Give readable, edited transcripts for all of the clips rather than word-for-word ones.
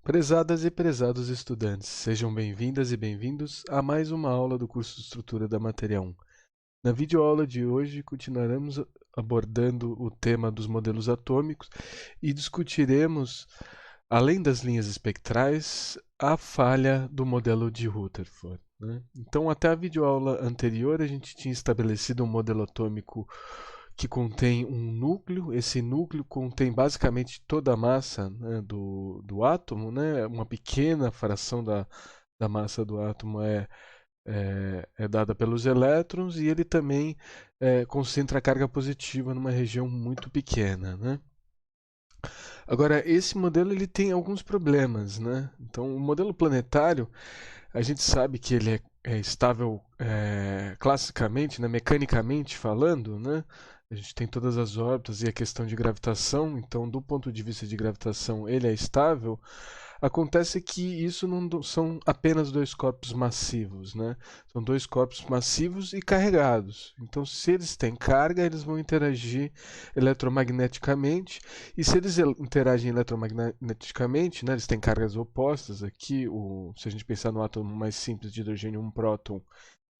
Prezadas e prezados estudantes, sejam bem-vindas e bem-vindos a mais uma aula do curso de Estrutura da Matéria 1. Na videoaula de hoje, continuaremos abordando o tema dos modelos atômicos e discutiremos, além das linhas espectrais, a falha do modelo de Rutherford, né? Então, até a videoaula anterior, a gente tinha estabelecido um modelo atômico que contém um núcleo. Esse núcleo contém basicamente toda a massa, né, do átomo, né? Uma pequena fração da massa do átomo é dada pelos elétrons, e ele também concentra a carga positiva numa região muito pequena, né? Agora, esse modelo ele tem alguns problemas, né? Então, o modelo planetário, a gente sabe que ele é estável classicamente, né, mecanicamente falando, né? A gente tem todas as órbitas e a questão de gravitação, então, do ponto de vista de gravitação, ele é estável. Acontece que isso não são apenas dois corpos massivos, né? São dois corpos massivos e carregados. Então, se eles têm carga, eles vão interagir eletromagneticamente, e se eles interagem eletromagneticamente, né, eles têm cargas opostas aqui. Se a gente pensar no átomo mais simples de hidrogênio, um próton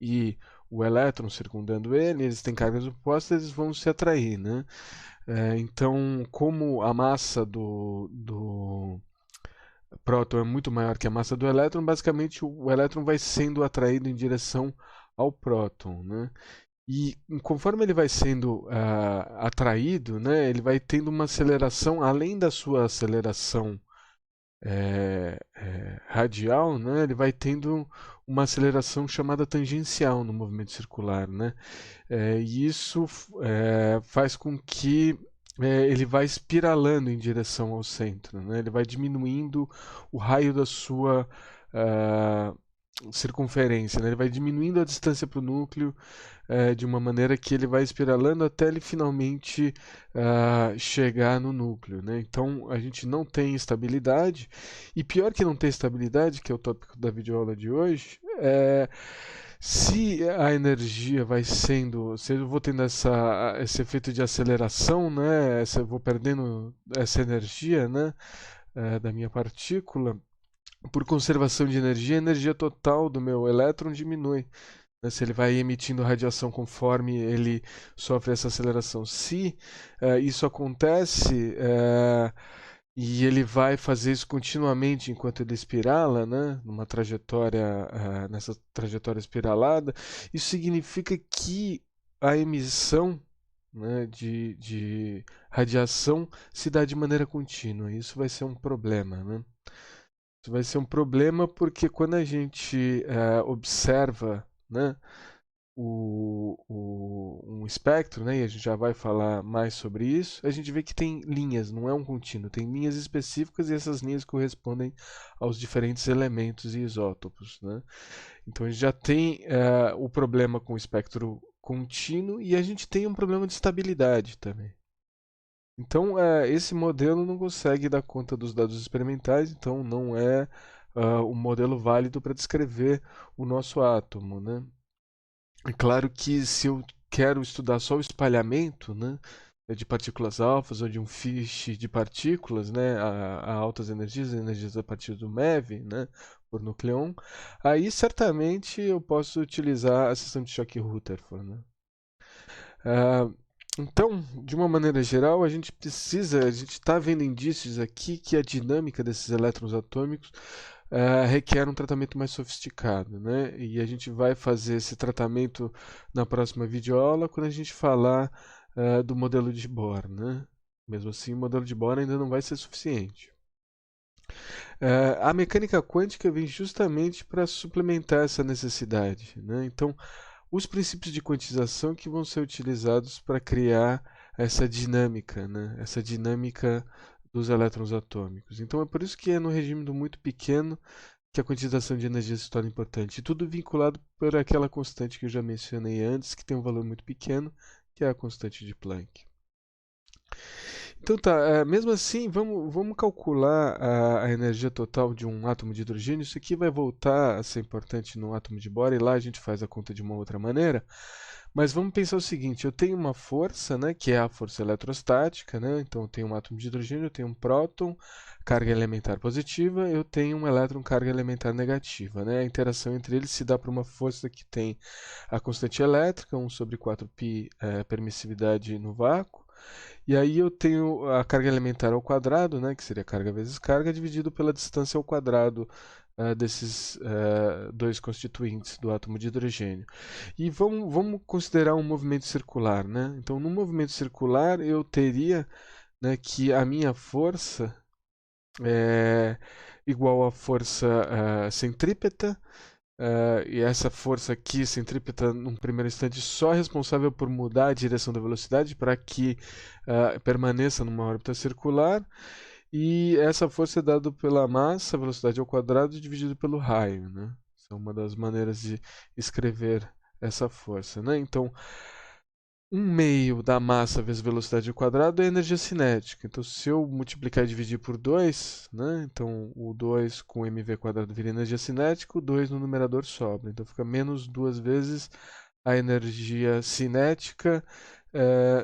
e o elétron circundando ele, eles têm cargas opostas, eles vão se atrair, né? Então, como a massa do próton é muito maior que a massa do elétron, basicamente o elétron vai sendo atraído em direção ao próton, né? E conforme ele vai sendo atraído, né, ele vai tendo uma aceleração, além da sua aceleração radial, né, ele vai tendo uma aceleração chamada tangencial no movimento circular, né? E isso faz com que ele vai espiralando em direção ao centro, né? Ele vai diminuindo o raio da sua circunferência, né? Ele vai diminuindo a distância para o núcleo de uma maneira que ele vai espiralando até ele finalmente chegar no núcleo, né? Então a gente não tem estabilidade, e pior que não ter estabilidade, que é o tópico da videoaula de hoje, se a energia vai sendo, se eu vou tendo esse efeito de aceleração, né? Eu vou perdendo essa energia, né? Da minha partícula, por conservação de energia, a energia total do meu elétron diminui, né? Se ele vai emitindo radiação conforme ele sofre essa aceleração. Se isso acontece e ele vai fazer isso continuamente enquanto ele espirala, né, nessa trajetória espiralada, isso significa que a emissão, né, de radiação se dá de maneira contínua. Isso vai ser um problema, né? Isso vai ser um problema porque quando a gente observa, né, um espectro, né, e a gente já vai falar mais sobre isso, a gente vê que tem linhas, não é um contínuo, tem linhas específicas, e essas linhas correspondem aos diferentes elementos e isótopos, né? Então a gente já tem o problema com o espectro contínuo, e a gente tem um problema de estabilidade também. Então, esse modelo não consegue dar conta dos dados experimentais, então não é um modelo válido para descrever o nosso átomo, né? É claro que se eu quero estudar só o espalhamento, né, de partículas alfas ou de um feixe de partículas, né, a altas energias a partir do MeV, né, por nucleon, aí certamente eu posso utilizar a seção de choque Rutherford, né? Ah, então, de uma maneira geral, a gente está vendo indícios aqui que a dinâmica desses elétrons atômicos requer um tratamento mais sofisticado, né? E a gente vai fazer esse tratamento na próxima videoaula, quando a gente falar do modelo de Bohr, né? Mesmo assim, o modelo de Bohr ainda não vai ser suficiente. A mecânica quântica vem justamente para suplementar essa necessidade, né? Então, os princípios de quantização que vão ser utilizados para criar essa dinâmica, né? Essa dinâmica dos elétrons atômicos. Então é por isso que é no regime do muito pequeno que a quantização de energia se torna importante. E tudo vinculado por aquela constante que eu já mencionei antes, que tem um valor muito pequeno, que é a constante de Planck. Então tá, mesmo assim, vamos calcular a energia total de um átomo de hidrogênio. Isso aqui vai voltar a ser importante no átomo de Bohr, e lá a gente faz a conta de uma outra maneira. Mas vamos pensar o seguinte, eu tenho uma força, né, que é a força eletrostática, né? Então eu tenho um átomo de hidrogênio, eu tenho um próton, carga elementar positiva, eu tenho um elétron, carga elementar negativa, né? A interação entre eles se dá por uma força que tem a constante elétrica, 1 sobre 4π permissividade no vácuo, e aí eu tenho a carga elementar ao quadrado, né, que seria carga vezes carga, dividido pela distância ao quadrado desses dois constituintes do átomo de hidrogênio. E vamos considerar um movimento circular, né? Então, no movimento circular, eu teria, né, que a minha força é igual à força centrípeta, e essa força aqui, centrípeta, num primeiro instante, só é responsável por mudar a direção da velocidade para que permaneça numa órbita circular. E essa força é dada pela massa, velocidade ao quadrado, dividido pelo raio, né? Essa é uma das maneiras de escrever essa força, né? Então, 1/2 da massa vezes velocidade ao quadrado é energia cinética. Então, se eu multiplicar e dividir por 2, né? Então, o 2 com mv quadrado vira energia cinética, o 2 no numerador sobra. Então, fica menos 2 vezes a energia cinética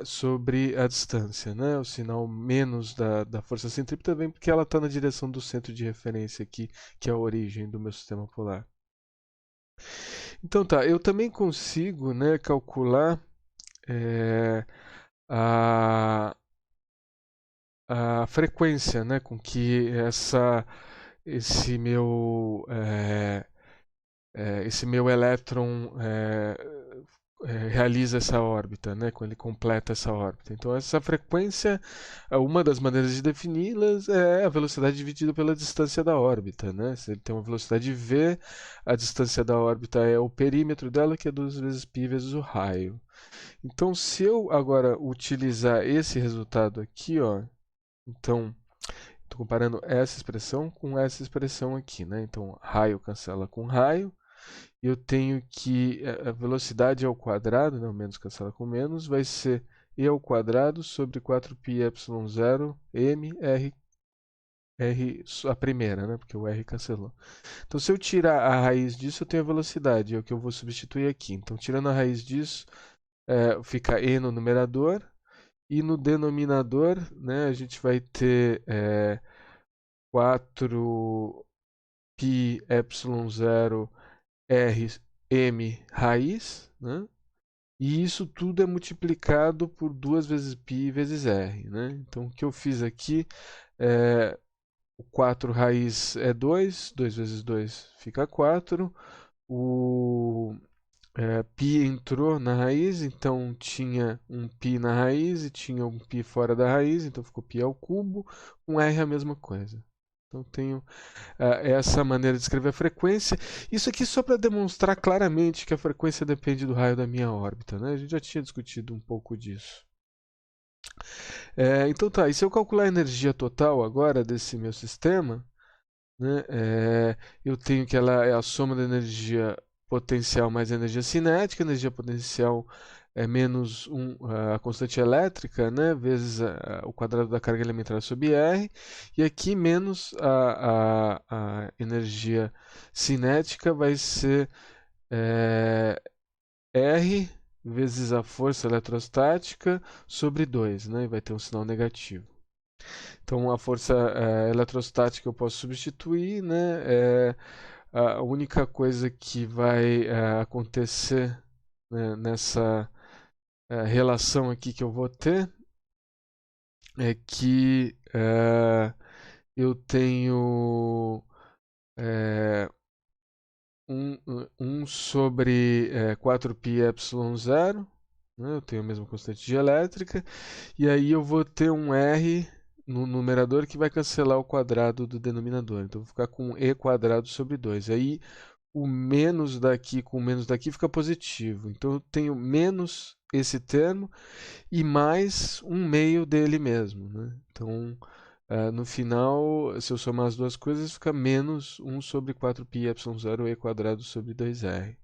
sobre a distância, né? O sinal menos da força centrípeta vem porque ela está na direção do centro de referência aqui, que é a origem do meu sistema polar. Então tá, eu também consigo, né, calcular a, a frequência, né, com que esse meu elétron realiza essa órbita, né, quando ele completa essa órbita. Então, essa frequência, uma das maneiras de defini-las é a velocidade dividida pela distância da órbita, né? Se ele tem uma velocidade v, a distância da órbita é o perímetro dela, que é 2 vezes π vezes o raio. Então, se eu agora utilizar esse resultado aqui, ó, então, estou comparando essa expressão com essa expressão aqui, né? Então, raio cancela com raio, eu tenho que a velocidade ao quadrado, não, menos cancela com menos, vai ser e ao quadrado sobre 4πε0 m r a primeira, né? Porque o r cancelou. Então, se eu tirar a raiz disso, eu tenho a velocidade, é o que eu vou substituir aqui. Então, tirando a raiz disso, fica e no numerador, e no denominador, né, a gente vai ter 4πε0 Rm raiz, né? E isso tudo é multiplicado por 2 vezes π vezes r, né? Então, o que eu fiz aqui o 4 raiz é 2, 2 vezes 2 fica 4, o π entrou na raiz, então tinha um π na raiz e tinha um π fora da raiz, então ficou π ao cubo, com r a mesma coisa. Então, tenho essa maneira de escrever a frequência. Isso aqui só para demonstrar claramente que a frequência depende do raio da minha órbita, né? A gente já tinha discutido um pouco disso. Então tá, e se eu calcular a energia total agora desse meu sistema, né, eu tenho que ela é a soma da energia potencial mais a energia cinética, a energia potencial é menos a constante elétrica, né, vezes o quadrado da carga elementar sobre R, e aqui menos a energia cinética vai ser R vezes a força eletrostática sobre 2, né, e vai ter um sinal negativo. Então, a força eletrostática eu posso substituir, né? A única coisa que vai acontecer, né, nessa relação aqui que eu vou ter é que eu tenho 1 sobre 4πε0, né? Eu tenho a mesma constante de elétrica, e aí eu vou ter um R no numerador que vai cancelar o quadrado do denominador. Então, eu vou ficar com e quadrado sobre 2. Aí, o menos daqui com o menos daqui fica positivo. Então, eu tenho menos esse termo e mais 1/2 dele mesmo, né? Então, no final, se eu somar as duas coisas, fica menos 1 sobre 4πε0 e quadrado sobre 2r.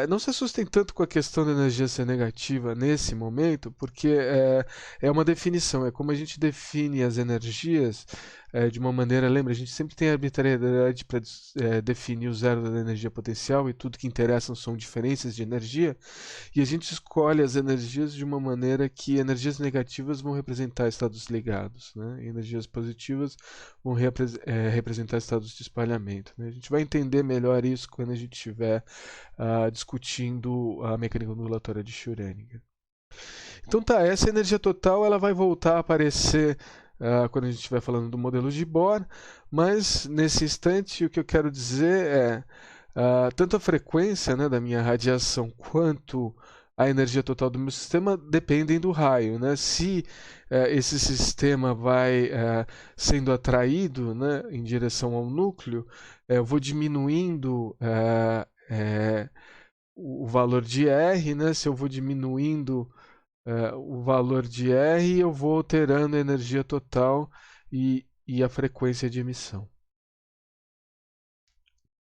Não se assustem tanto com a questão da energia ser negativa nesse momento, porque é uma definição, é como a gente define as energias de uma maneira. Lembra, a gente sempre tem arbitrariedade para definir o zero da energia potencial e tudo que interessa são diferenças de energia, e a gente escolhe as energias de uma maneira que energias negativas vão representar estados ligados, né? E energias positivas vão representar estados de espalhamento, né? A gente vai entender melhor isso quando a gente estiver discutindo a mecânica ondulatória de Schrödinger. Então tá, essa energia total ela vai voltar a aparecer quando a gente estiver falando do modelo de Bohr, mas nesse instante o que eu quero dizer é tanto a frequência, né, da minha radiação quanto a energia total do meu sistema dependem do raio, né? Se esse sistema vai sendo atraído, né, em direção ao núcleo, eu vou diminuindo o valor de R, né? Se eu vou diminuindo o valor de R, eu vou alterando a energia total e a frequência de emissão.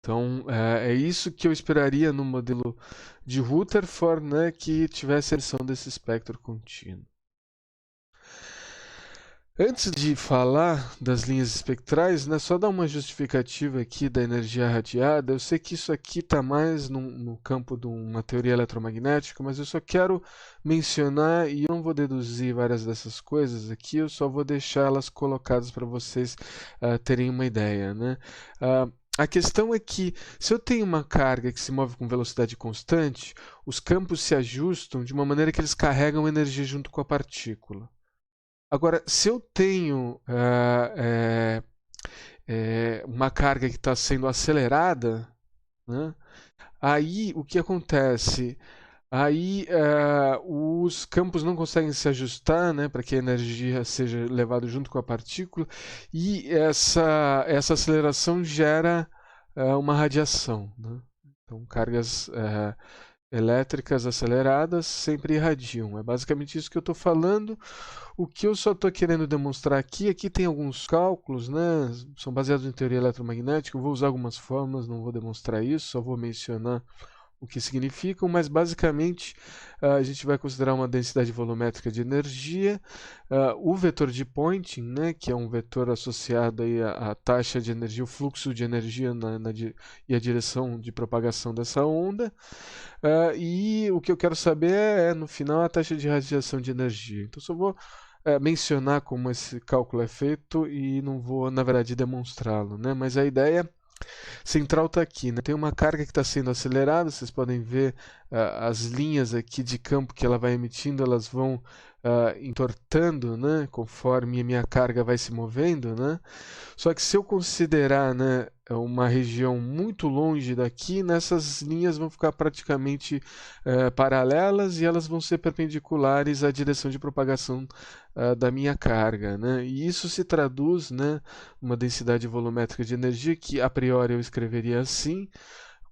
Então, é isso que eu esperaria no modelo de Rutherford, né, que tivesse a emissão desse espectro contínuo. Antes de falar das linhas espectrais, né, só dar uma justificativa aqui da energia radiada. Eu sei que isso aqui está mais no campo de uma teoria eletromagnética, mas eu só quero mencionar, e eu não vou deduzir várias dessas coisas aqui, eu só vou deixá-las colocadas para vocês terem uma ideia, né? A questão é que, se eu tenho uma carga que se move com velocidade constante, os campos se ajustam de uma maneira que eles carregam energia junto com a partícula. Agora, se eu tenho uma carga que está sendo acelerada, né, aí o que acontece? Aí os campos não conseguem se ajustar, né, para que a energia seja levada junto com a partícula, e essa aceleração gera uma radiação, né? Então, cargas elétricas aceleradas sempre irradiam. É basicamente isso que eu estou falando. O que eu só estou querendo demonstrar aqui tem alguns cálculos, né? São baseados em teoria eletromagnética. Eu vou usar algumas fórmulas, não vou demonstrar isso, só vou mencionar o que significam, mas basicamente a gente vai considerar uma densidade volumétrica de energia, o vetor de Poynting, né, que é um vetor associado aí à taxa de energia, o fluxo de energia e a direção de propagação dessa onda, e o que eu quero saber no final, a taxa de radiação de energia. Então, só vou mencionar como esse cálculo é feito e não vou, na verdade, demonstrá-lo, né? Mas a ideia central está aqui, né? Tem uma carga que está sendo acelerada, vocês podem ver as linhas aqui de campo que ela vai emitindo, elas vão entortando, né? Conforme a minha carga vai se movendo, né? Só que se eu considerar, né, uma região muito longe daqui, nessas linhas vão ficar praticamente paralelas e elas vão ser perpendiculares à direção de propagação da minha carga, né? E isso se traduz, né, uma densidade volumétrica de energia que a priori eu escreveria assim,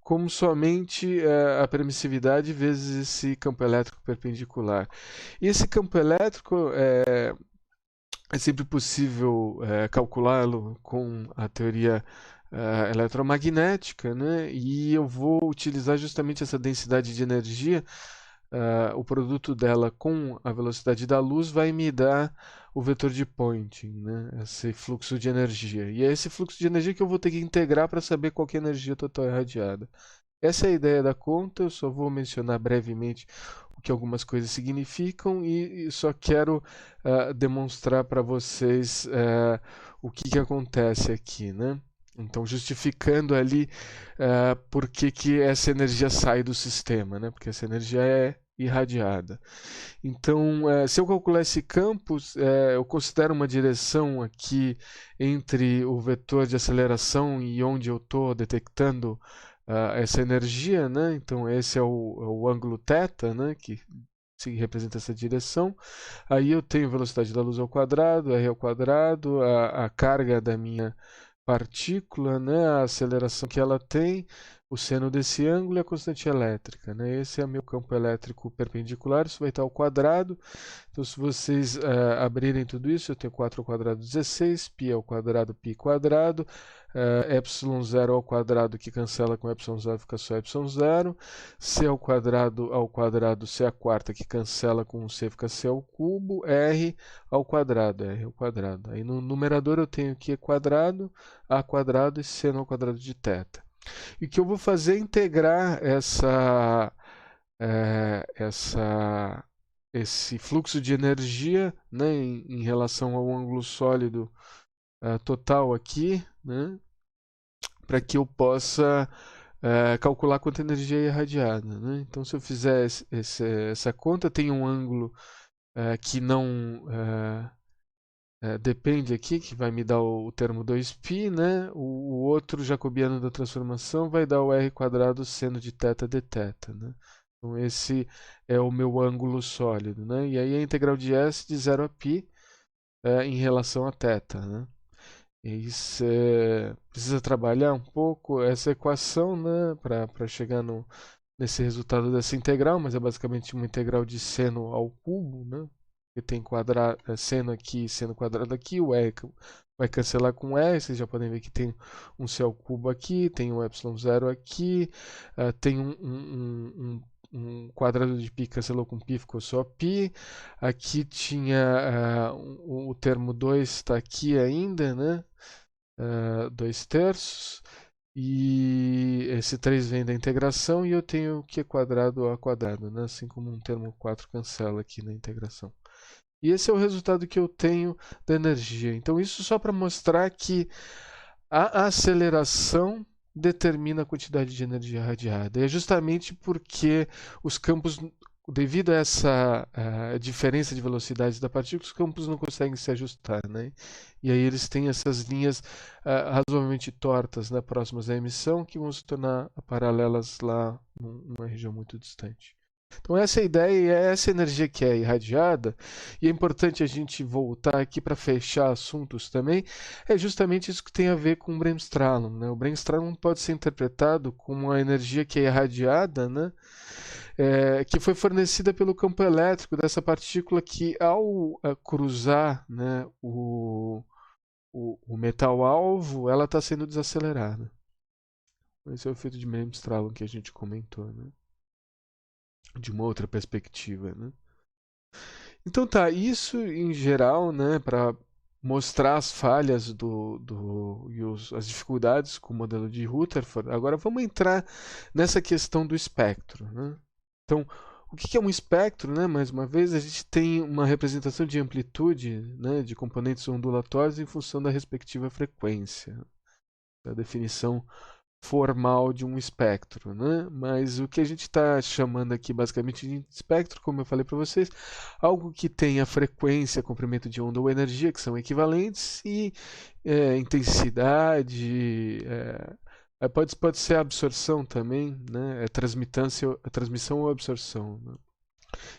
como somente a permissividade vezes esse campo elétrico perpendicular. E esse campo elétrico é sempre possível calculá-lo com a teoria eletromagnética, né? E eu vou utilizar justamente essa densidade de energia, o produto dela com a velocidade da luz vai me dar o vetor de Poynting, né? Esse fluxo de energia. E é esse fluxo de energia que eu vou ter que integrar para saber qual que é a energia total irradiada. Essa é a ideia da conta, eu só vou mencionar brevemente o que algumas coisas significam e só quero demonstrar para vocês o que acontece aqui, né? Então, justificando ali por que essa energia sai do sistema, né? Porque essa energia é irradiada. Então, se eu calcular esse campo, eu considero uma direção aqui entre o vetor de aceleração e onde eu estou detectando essa energia, né? Então esse é o ângulo θ, né? Que representa essa direção. Aí eu tenho velocidade da luz ao quadrado, r ao quadrado, a carga da minha partícula, né? A aceleração que ela tem, o seno desse ângulo e a constante elétrica, né? Esse é meu campo elétrico perpendicular, isso vai estar ao quadrado. Então, se vocês abrirem tudo isso, eu tenho 4 ao quadrado 16, π ao quadrado, π quadrado, ε0 ao quadrado, que cancela com ε0, fica só ε0, c ao quadrado, c a quarta, que cancela com c, fica c ao cubo, r ao quadrado, r ao quadrado. Aí no numerador eu tenho q quadrado, a quadrado e seno ao quadrado de θ. E o que eu vou fazer é integrar esse fluxo de energia, né, em relação ao ângulo sólido total aqui, né, para que eu possa calcular quanta energia é irradiada. Né? Então, se eu fizer essa conta, tem um ângulo que não depende aqui, que vai me dar o termo 2π, né? O outro jacobiano da transformação vai dar o r quadrado seno de θ dθ. Né? Então, esse é o meu ângulo sólido. Né? E aí a integral de S de 0 a π em relação a θ. Né? E você precisa trabalhar um pouco essa equação, né, para chegar nesse resultado dessa integral, mas é basicamente uma integral de seno ao cubo, né? Que tem seno aqui, seno quadrado aqui, o e vai cancelar com o e, vocês já podem ver que tem um c ao cubo aqui, tem um ε0 aqui, tem um quadrado de π cancelou com π, ficou só π. Aqui tinha o termo 2 está aqui ainda, né? 2/3. E esse 3 vem da integração e eu tenho q quadrado a quadrado, né? Assim como um termo 4 cancela aqui na integração. E esse é o resultado que eu tenho da energia. Então, isso só para mostrar que a aceleração determina a quantidade de energia radiada. E é justamente porque os campos, devido a essa diferença de velocidade da partícula, os campos não conseguem se ajustar, né? E aí eles têm essas linhas razoavelmente tortas, né, próximas à emissão, que vão se tornar paralelas lá numa região muito distante. Então essa é a ideia e é essa energia que é irradiada, e é importante a gente voltar aqui para fechar assuntos também, é justamente isso que tem a ver com o Bremsstrahlung. Né? O Bremsstrahlung pode ser interpretado como a energia que é irradiada, né? Que foi fornecida pelo campo elétrico dessa partícula que, ao cruzar, né, o metal-alvo, ela está sendo desacelerada. Esse é o efeito de Bremsstrahlung que a gente comentou, né? De uma outra perspectiva, né? Então tá, isso em geral, né, para mostrar as falhas e as dificuldades com o modelo de Rutherford. Agora vamos entrar nessa questão do espectro, né? Então, o que é um espectro, né? Mais uma vez, a gente tem uma representação de amplitude, né, de componentes ondulatórios em função da respectiva frequência. A definição formal de um espectro, né? Mas o que a gente está chamando aqui basicamente de espectro, como eu falei para vocês, algo que tem a frequência, comprimento de onda ou energia, que são equivalentes, e intensidade, pode ser a absorção também, né? Transmissão ou absorção. Né?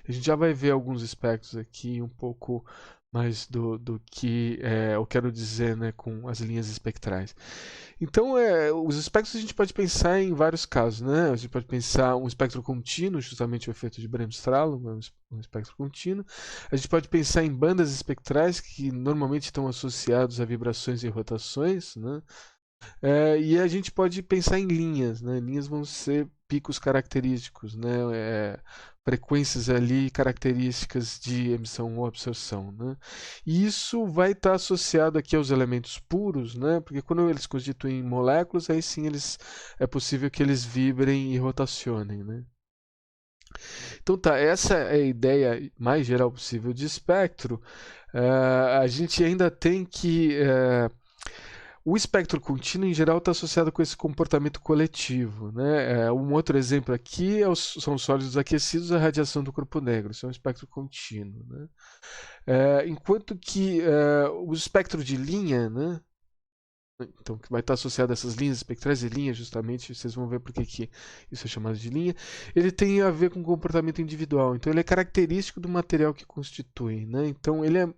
A gente já vai ver alguns espectros aqui, um pouco mais do que eu quero dizer, né, com as linhas espectrais. Então, os espectros a gente pode pensar em vários casos, né? A gente pode pensar um espectro contínuo, justamente o efeito de Bremsstrahlung, um espectro contínuo. A gente pode pensar em bandas espectrais que normalmente estão associados a vibrações e rotações, né? E a gente pode pensar em linhas, né? Linhas vão ser picos característicos, né? Frequências ali características de emissão ou absorção, né? E isso vai estar associado aqui aos elementos puros, né? Porque quando eles constituem moléculas, aí sim é possível que eles vibrem e rotacionem, né? Então tá, essa é a ideia mais geral possível de espectro. A gente ainda tem que o espectro contínuo, em geral, está associado com esse comportamento coletivo. Né? Um outro exemplo aqui são os sólidos aquecidos, a radiação do corpo negro. Isso é um espectro contínuo. Né? Enquanto que o espectro de linha, né? Então, que vai estar associado a essas linhas espectrais e linhas, justamente, vocês vão ver por que isso é chamado de linha, ele tem a ver com comportamento individual. Então, ele é característico do material que constitui. Né? Então, ele é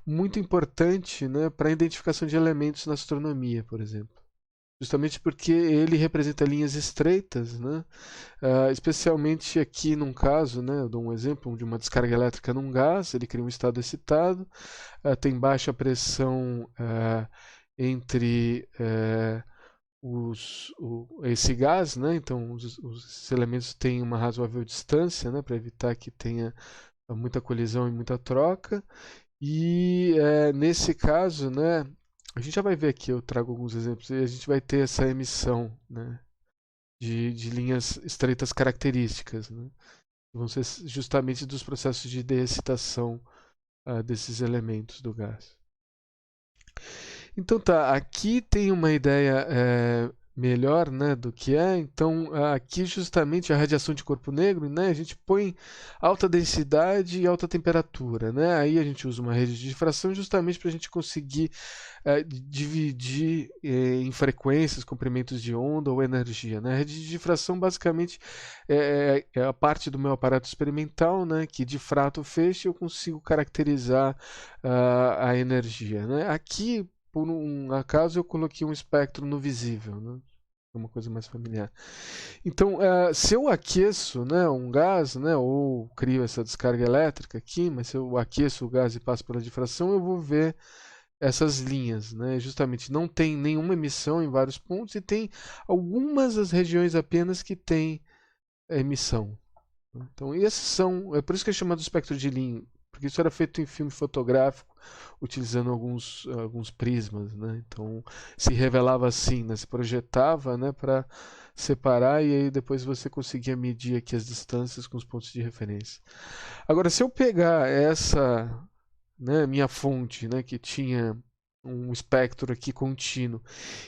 muito importante, né, para a identificação de elementos na astronomia, por exemplo. justamente porque ele representa linhas estreitas, né? Especialmente aqui num caso, né, eu dou um exemplo de uma descarga elétrica num gás, ele cria um estado excitado, tem baixa pressão entre esse gás, né? Então os elementos têm uma razoável distância, né, para evitar que tenha muita colisão e muita troca. E nesse caso, né, a gente já vai ver aqui, eu trago alguns exemplos, e a gente vai ter essa emissão, né, de linhas estreitas características, né, que vão ser justamente dos processos de deexcitação desses elementos do gás. Então tá, aqui tem uma ideia melhor, né, do que é. Então aqui justamente a radiação de corpo negro, né, a gente põe alta densidade e alta temperatura, né. Aí a gente usa uma rede de difração justamente para a gente conseguir dividir em frequências, comprimentos de onda ou energia, né. A rede de difração basicamente é a parte do meu aparato experimental, né, que difrata o feixe e eu consigo caracterizar a energia, né. Aqui por um acaso eu coloquei um espectro no visível, né? Uma coisa mais familiar. Então, se eu aqueço, né, um gás, né, ou crio essa descarga elétrica aqui, mas se eu aqueço o gás e passo pela difração, eu vou ver essas linhas, né? Justamente não tem nenhuma emissão em vários pontos e tem algumas das regiões apenas que tem emissão. Então, esses são. É por isso que é chamado espectro de Lin, porque isso era feito em filme fotográfico, utilizando alguns prismas, né? Então, se revelava assim, né? Se projetava, né, para separar e aí depois você conseguia medir aqui as distâncias com os pontos de referência. Agora, se eu pegar essa, né, minha fonte, né, que tinha um espectro aqui contínuo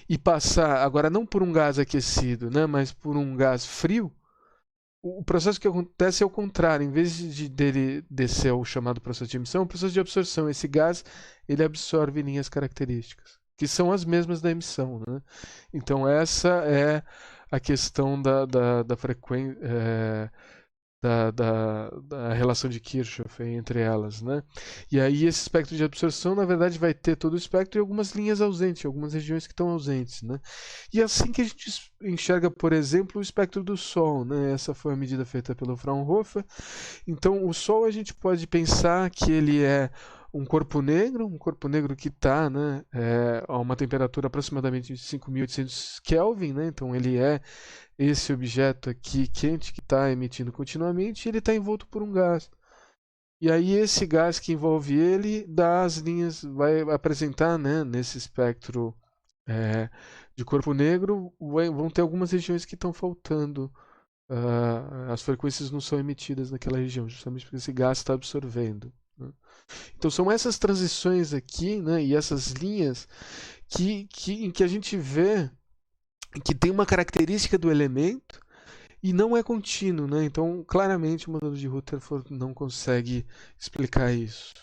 e passar agora não por um gás aquecido, né, mas por um gás frio, o processo que acontece é o contrário. Em vez de dele descer ao chamado processo de emissão, é o processo de absorção. Esse gás ele absorve linhas características, que são as mesmas da emissão, né? Então essa é a questão da frequência, da relação de Kirchhoff entre elas, né? E aí esse espectro de absorção, na verdade, vai ter todo o espectro e algumas linhas ausentes, algumas regiões que estão ausentes, né? E assim que a gente enxerga, por exemplo, o espectro do Sol, né? Essa foi a medida feita pelo Fraunhofer. Então, o Sol a gente pode pensar que ele é um corpo negro que está, né, a uma temperatura aproximadamente de 5.800 Kelvin, né? Então ele é esse objeto aqui quente que está emitindo continuamente, ele está envolto por um gás. E aí esse gás que envolve ele dá as linhas, vai apresentar, né, nesse espectro de corpo negro, vão ter algumas regiões que estão faltando. As frequências não são emitidas naquela região, justamente porque esse gás está absorvendo, né? Então são essas transições aqui, né, e essas linhas em que a gente vê que tem uma característica do elemento e não é contínuo, né? Então, claramente, o modelo de Rutherford não consegue explicar isso.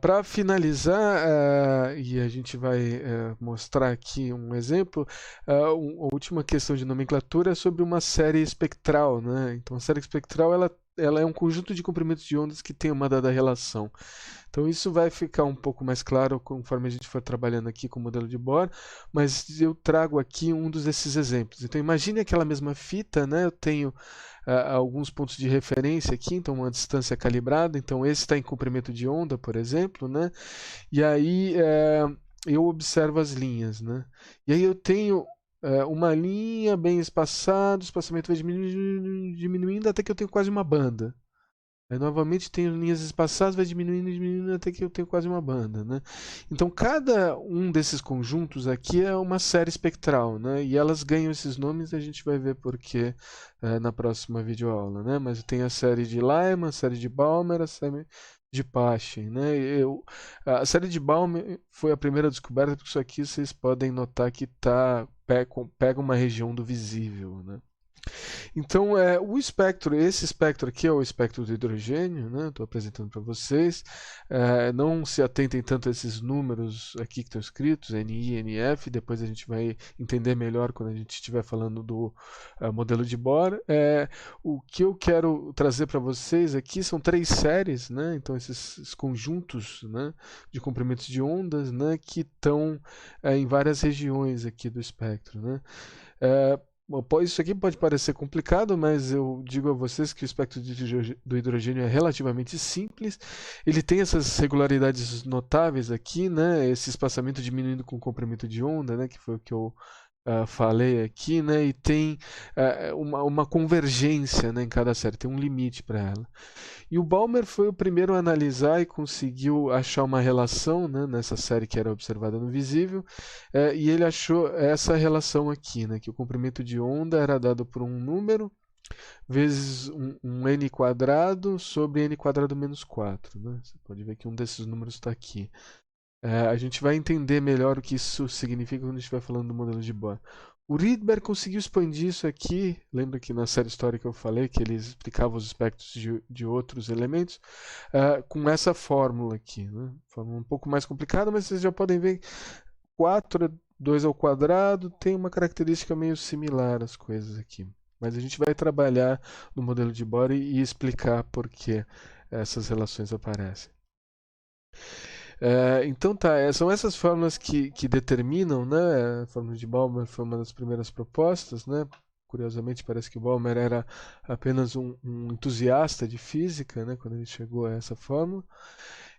Para finalizar, e a gente vai mostrar aqui um exemplo, a última questão de nomenclatura é sobre uma série espectral, né? Então, a série espectral ela é um conjunto de comprimentos de ondas que tem uma dada relação. Então isso vai ficar um pouco mais claro conforme a gente for trabalhando aqui com o modelo de Bohr, mas eu trago aqui um desses exemplos. Então imagine aquela mesma fita, né? Eu tenho alguns pontos de referência aqui, então uma distância calibrada, então esse está em comprimento de onda, por exemplo, né? E aí eu observo as linhas, né? E aí eu tenho uma linha bem espaçada, o espaçamento vai diminuindo, diminuindo até que eu tenho quase uma banda. Aí novamente tenho linhas espaçadas, vai diminuindo, diminuindo até que eu tenho quase uma banda, né? Então cada um desses conjuntos aqui é uma série espectral, né? E elas ganham esses nomes e a gente vai ver por quê na próxima videoaula, né? Mas tem a série de Lyman, a série de Balmer, a série de Paschen, né? A série de Balmer foi a primeira descoberta, porque isso aqui vocês podem notar que pega uma região do visível, né? Então, o espectro, esse espectro aqui é o espectro do hidrogênio, né? Estou apresentando para vocês. Não se atentem tanto a esses números aqui que estão escritos, NI, NF, depois a gente vai entender melhor quando a gente estiver falando do modelo de Bohr. O que eu quero trazer para vocês aqui são 3 séries, né? Então, esses conjuntos, né, de comprimentos de ondas, né, que estão em várias regiões aqui do espectro, né? Isso aqui pode parecer complicado, mas eu digo a vocês que o espectro do hidrogênio é relativamente simples. Ele tem essas regularidades notáveis aqui, né? Esse espaçamento diminuindo com o comprimento de onda, né? Que foi o que eu falei aqui, né? E tem uma convergência, né, em cada série, tem um limite para ela. E o Balmer foi o primeiro a analisar e conseguiu achar uma relação, né, nessa série que era observada no visível, e ele achou essa relação aqui, né, que o comprimento de onda era dado por um número vezes um n quadrado sobre n quadrado menos 4. Né? Você pode ver que um desses números está aqui. A gente vai entender melhor o que isso significa quando a gente estiver falando do modelo de Bohr. O Rydberg conseguiu expandir isso aqui. Lembra que na série histórica eu falei que ele explicava os espectros de outros elementos com essa fórmula aqui. Né? Fórmula um pouco mais complicada, mas vocês já podem ver 4, 2 ao quadrado, tem uma característica meio similar às coisas aqui. Mas a gente vai trabalhar no modelo de Bohr e explicar por que essas relações aparecem. Então tá, são essas fórmulas que determinam, né? A fórmula de Balmer foi uma das primeiras propostas, né? Curiosamente, parece que Balmer era apenas um entusiasta de física, né? Quando ele chegou a essa fórmula.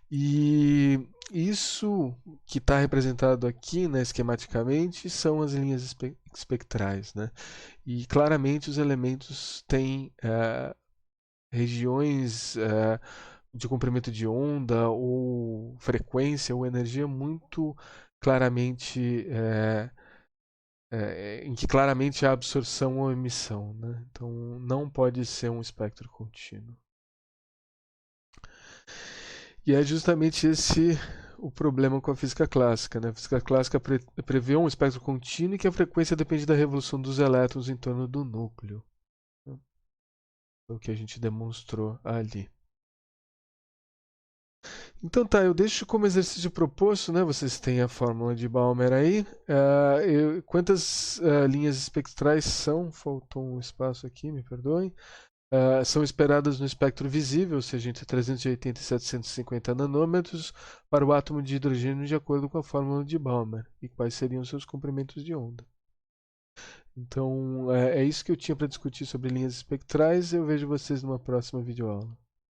E isso que está representado aqui, né, esquematicamente, são as linhas espectrais, né? E claramente os elementos têm regiões de comprimento de onda ou frequência ou energia muito claramente em que claramente há absorção ou emissão, né? Então não pode ser um espectro contínuo. E é justamente esse o problema com a física clássica, né? A física clássica prevê um espectro contínuo e que a frequência depende da revolução dos elétrons em torno do núcleo. É o que a gente demonstrou ali. Então tá, eu deixo como exercício proposto, né? Vocês têm a fórmula de Balmer aí. Quantas linhas espectrais são? Faltou um espaço aqui, me perdoem. São esperadas no espectro visível, ou seja, entre 380 e 750 nanômetros, para o átomo de hidrogênio de acordo com a fórmula de Balmer. E quais seriam seus comprimentos de onda? Então, é isso que eu tinha para discutir sobre linhas espectrais. Eu vejo vocês numa próxima videoaula.